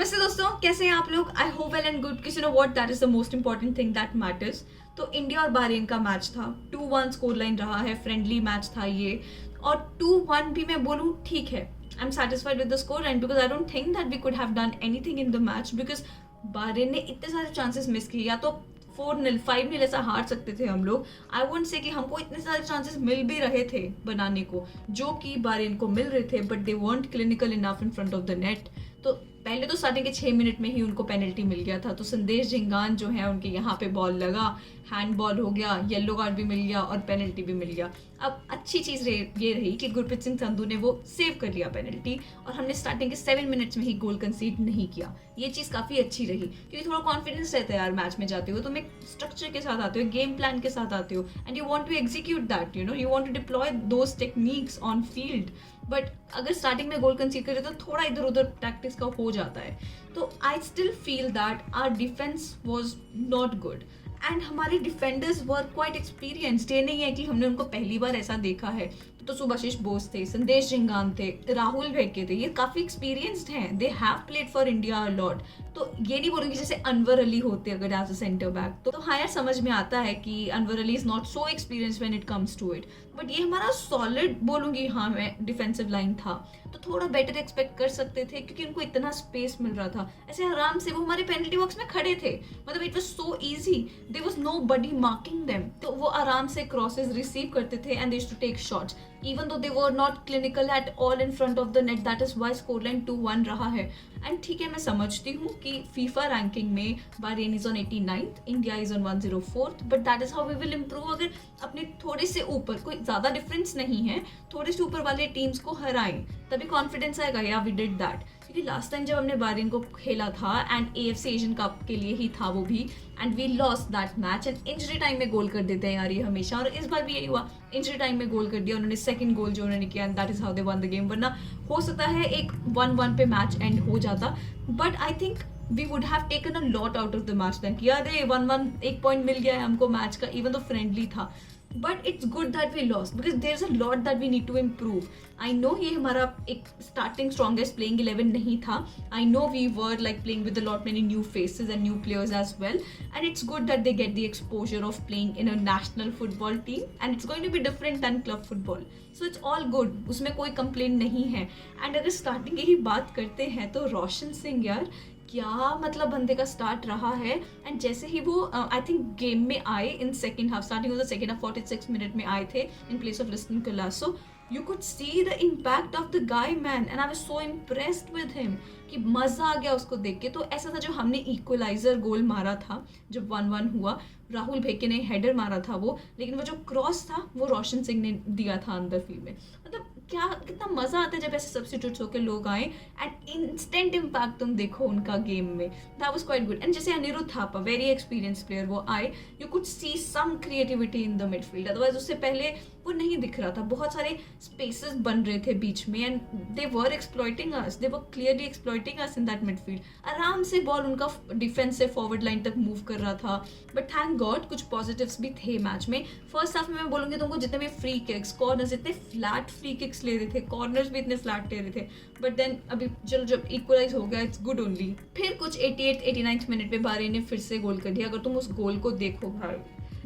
नमस्ते दोस्तों, कैसे हैं आप लोग? I hope well and good. किसी know what, that is the most important thing that matters. तो इंडिया और बहरीन का मैच था, 2-1 स्कोर लाइन रहा है, फ्रेंडली मैच था ये। और 2-1 भी मैं बोलूँ ठीक है, I am satisfied with the score and because I don't think that we could have done anything in the match because Bahrain ने इतने सारे चांसेस मिस किए। या तो 4-0 5-0 ऐसा हार सकते थे हम लोग। आई वोंट से कि हमको इतने सारे चांसेस मिल भी रहे थे बनाने को, जो कि बहरीन को मिल रहे थे, but they weren't clinical enough in front of the net. तो पहले तो स्टार्टिंग के 6 मिनट में ही उनको पेनल्टी मिल गया था। तो संदेश झिंगान जो है उनके यहाँ पे बॉल लगा, हैंड बॉल हो गया, येलो कार्ड भी मिल गया और पेनल्टी भी मिल गया। अब अच्छी चीज़ ये रही कि गुरप्रीत सिंह संधू ने वो सेव कर लिया पेनल्टी, और हमने स्टार्टिंग के 7 मिनट्स में ही गोल कंसीड नहीं किया। ये चीज़ काफ़ी अच्छी रही, क्योंकि थोड़ा कॉन्फिडेंस रहता है यार मैच में जाते हो। तुम एक स्ट्रक्चर के साथ आते हो, गेम प्लान के साथ आते हो, and you want to execute that, you want to deploy those techniques on field. But अगर स्टार्टिंग में गोल कंसीड करे तो थोड़ा इधर उधर प्रैक्टिस का हो जाता है। तो I still feel that our defence was not good and हमारे डिफेंडर्स वर क्वाइट एक्सपीरियंस्ड। ये नहीं है कि हमने उनको पहली बार ऐसा देखा है। तो सुभाशीष बोस थे, संदेश झिंगान थे, राहुल भेके थे, ये काफ़ी एक्सपीरियंस्ड हैं, they have played for India a lot. तो ये नहीं बोलूँगी जैसे अनवर अली होते अगर एज अ सेंटर बैक। तो हाँ यार, समझ में आता है कि Anwar Ali is not so experience when it comes to it, but ये हमारा सॉलिड बोलूँगी हाँ मैं डिफेंसिव लाइन था। तो थोड़ा बेटर एक्सपेक्ट कर सकते थे, क्योंकि उनको इतना स्पेस मिल रहा था। ऐसे आराम से वो हमारे पेनल्टी बॉक्स में खड़े थे, मतलब it was so easy, there was nobody marking them. तो वो आराम से क्रॉसेस रिसीव करते थे and they used to take shots even though they were not clinical at all in front of the net. That is why scoreline 2-1 रहा है। And ठीक है, मैं समझती हूँ कि फीफा रैंकिंग में Bahrain is on 89th, India is on 104th, but that is how we will improve. अगर अपने थोड़े से ऊपर, कोई ज़्यादा डिफरेंस नहीं है, थोड़े से ऊपर वाले टीम्स को हराएं, तभी कॉन्फिडेंस आएगा या वी डिड दैट। क्योंकि लास्ट टाइम जब हमने बहरीन को खेला था एंड AFC एशियन कप के लिए ही था वो भी, and we lost that match and injury time में गोल कर देते हैं यार ये हमेशा। और इस बार भी यही हुआ, इंजरी टाइम में गोल कर दिया उन्होंने, सेकंड गोल जो उन्होंने किया, and that is how they one the game. वरना हो सकता है एक 1-1 पे मैच एंड हो जाता, but I think we would have taken a lot out of the match then कि अरे 1-1 एक पॉइंट मिल गया है हमको मैच का, इवन तो फ्रेंडली था। But it's good that we lost because there is a lot that we need to improve. I know ये हमारा एक स्टार्टिंग स्ट्रॉन्गेस्ट प्लेइंग 11 नहीं था। I know we were like playing with a lot many new faces and new players as well, and it's good that they get the exposure of playing in a national football team and it's going to be different then club football. So it's all good, उसमें कोई complain नहीं है। And अगर starting की ही बात करते हैं तो रोशन सिंह यार, क्या मतलब बंदे का स्टार्ट रहा है। एंड जैसे ही वो आई थिंक गेम में आए in second half, starting off the second half 46 minute में आए थे in place of Liston Colaco, you could see the impact of the guy man and I was so impressed with him कि मज़ा आ गया उसको देख के। तो ऐसा था, जो हमने इक्वलाइजर गोल मारा था जब 1-1 हुआ, राहुल भेके ने हेडर मारा था वो, लेकिन वो जो क्रॉस था वो रोशन सिंह ने दिया था अंदर फील्ड में। मतलब क्या कितना मज़ा आता है जब ऐसे सब्स्टिट्यूट्स होकर लोग आए एंड इंस्टेंट इम्पैक्ट तुम देखो उनका गेम में। That was quite good. And जैसे Anirudh Thapa, very experience player, वो आए, you could see some creativity in the midfield, otherwise उससे पहले वो नहीं दिख रहा था। बहुत सारे स्पेसेस बन रहे थे बीच में and they were exploiting us, they were clearly exploiting us in that midfield. आराम से बॉल उनका डिफेंस से फॉरवर्ड लाइन तक मूव कर रहा था। बट थैंक गॉड कुछ पॉजिटिव्स भी थे मैच में। फर्स्ट हाफ में मैं बोलूँगी तुमको, जितने भी फ्री किक्स, कॉर्नर्स, इतने फ्लैट फ्री किक्स ले रहे थे, कॉर्नर्स भी इतने फ्लैट ले रहे थे। बट देन अभी चलो जब इक्वलाइज हो गया, इट्स गुड ओनली। फिर कुछ 88-89 मिनट पे बहरीन ने फिर से गोल कर दिया। अगर तुम उस गोल को देखो भाई,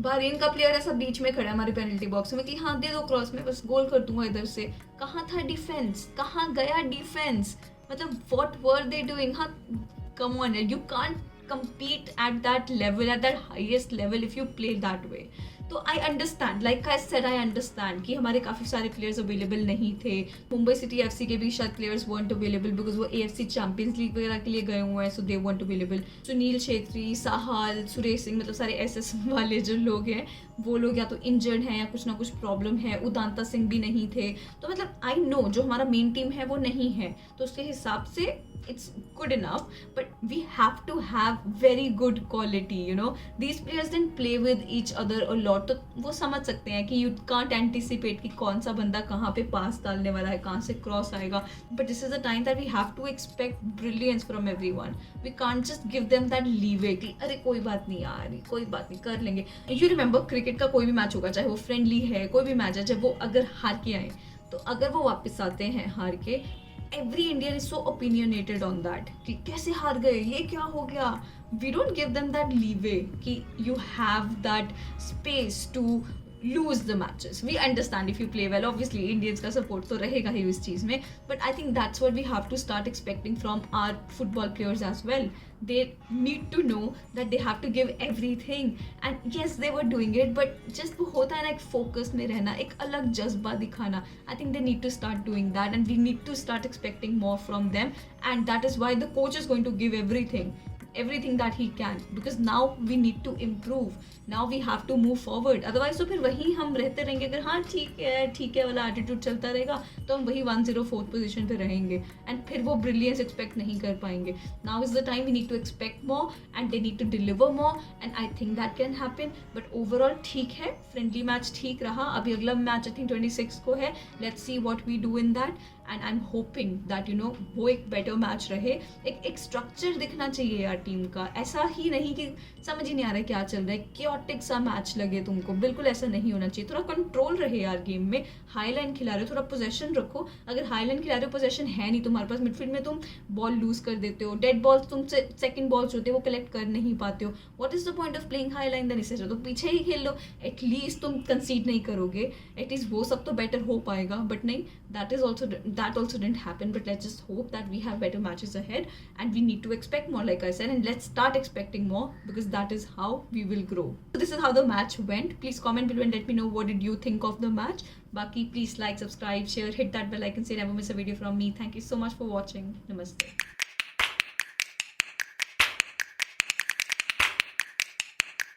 बहरीन का प्लेयर ऐसा बीच में खड़ा है हमारे पेनल्टी बॉक्स में कि हाँ दे दो क्रॉस, में बस गोल कर दूंगा इधर से। कहाँ था डिफेंस, कहाँ गया डिफेंस? मतलब व्हाट वर दे डूइंग? हाँ come on, you can't compete at that level, at that highest level if you play that way. तो I understand, like I said, I understand कि हमारे काफ़ी सारे प्लेयर्स अवेलेबल नहीं थे। Mumbai city FC के भी शायद प्लेयर्स weren't अवेलेबल बिकॉज वो AFC चैंपियंस लीग वगैरह के लिए गए हुए हैं, सो दे weren't अवेलेबल। सुनील छेत्री, साहल, सुरेश सिंह, मतलब सारे SS वाले जो लोग हैं वो लोग या तो इंजर्ड हैं या कुछ ना कुछ प्रॉब्लम है। उदांता सिंह भी नहीं थे। तो मतलब आई नो जो हमारा मेन टीम है वो नहीं है, तो उसके हिसाब से it's good enough, but we have to have very good quality, these players didn't play with each other a lot, तो वो समझ सकते हैं कि you can't anticipate कि कौन सा बंदा कहाँ पे पास डालने वाला है, कहाँ से क्रॉस आएगा। but this is the time that we have to expect brilliance from everyone. we can't just give them that leeway कि अरे कोई बात नहीं यार, कोई बात नहीं, कर लेंगे। you remember क्रिकेट का कोई भी मैच होगा, चाहे वो फ्रेंडली है, कोई भी मैच है, जब वो अगर हार के आए, तो अगर वो वापस आते हैं हार के, every Indian is so opinionated on that कि कैसे हार गए, ये क्या हो गया. We don't give them that leeway कि you have that space to lose the matches. We understand if you play well, obviously Indians का support तो रहेगा ही इस चीज़ में, but I think that's what we have to start expecting from our football players as well. They need to know that they have to give everything, and yes they were doing it, but just वो होता है ना एक focus में रहना, एक अलग जज्बा दिखाना. I think they need to start doing that, and we need to start expecting more from them, and that is why the coach is going to give everything that he can, because now we need to improve, now we have to move forward. Otherwise तो फिर वही हम रहते रहेंगे. अगर हाँ ठीक है वाला एटीट्यूड चलता रहेगा तो हम वही 104th पोजीशन पे रहेंगे, एंड फिर वो ब्रिलियंस एक्सपेक्ट नहीं कर पाएंगे. Now is the time we need to expect more and they need to deliver more, and I think that can happen. But overall ठीक है, फ्रेंडली मैच ठीक रहा. अभी अगला मैच आई थिंक 26 को है. Let's see what we do in that, and I am hoping that वो एक बेटर मैच रहे. एक स्ट्रक्चर दिखना चाहिए यार टीम का, ऐसा ही नहीं कि समझ ही नहीं आ रहा है क्या चल रहा है, क्योटिक सा मैच लगे तुमको. बिल्कुल ऐसा नहीं होना चाहिए. थोड़ा कंट्रोल रहे यार गेम में. हाई लाइन खिला रहे हो, थोड़ा पोजेशन रखो. अगर हाई लाइन खिला रहे हो, पोजेशन है नहीं तुम्हारे पास, मिडफील्ड में तुम बॉल लूज कर देते हो, डेड बॉल्स तुमसे सेकंड बॉल्स होते हैं वो कलेक्ट कर नहीं पाते हो. What is the point of playing high line? Then इससे तो पीछे ही खेल लो, एटलीस्ट तुम कंसीड नहीं करोगे, एटलीस्ट वो सब तो बेटर हो पाएगा. बट नहीं, that also didn't happen. But let's just hope that we have better matches ahead, and we need to expect more, like I said, and let's start expecting more, because that is how we will grow. So this is how the match went. Please comment below and let me know what did you think of the match. Baki, please like, subscribe, share, hit that bell icon so you never miss a video from me. Thank you so much for watching. Namaste.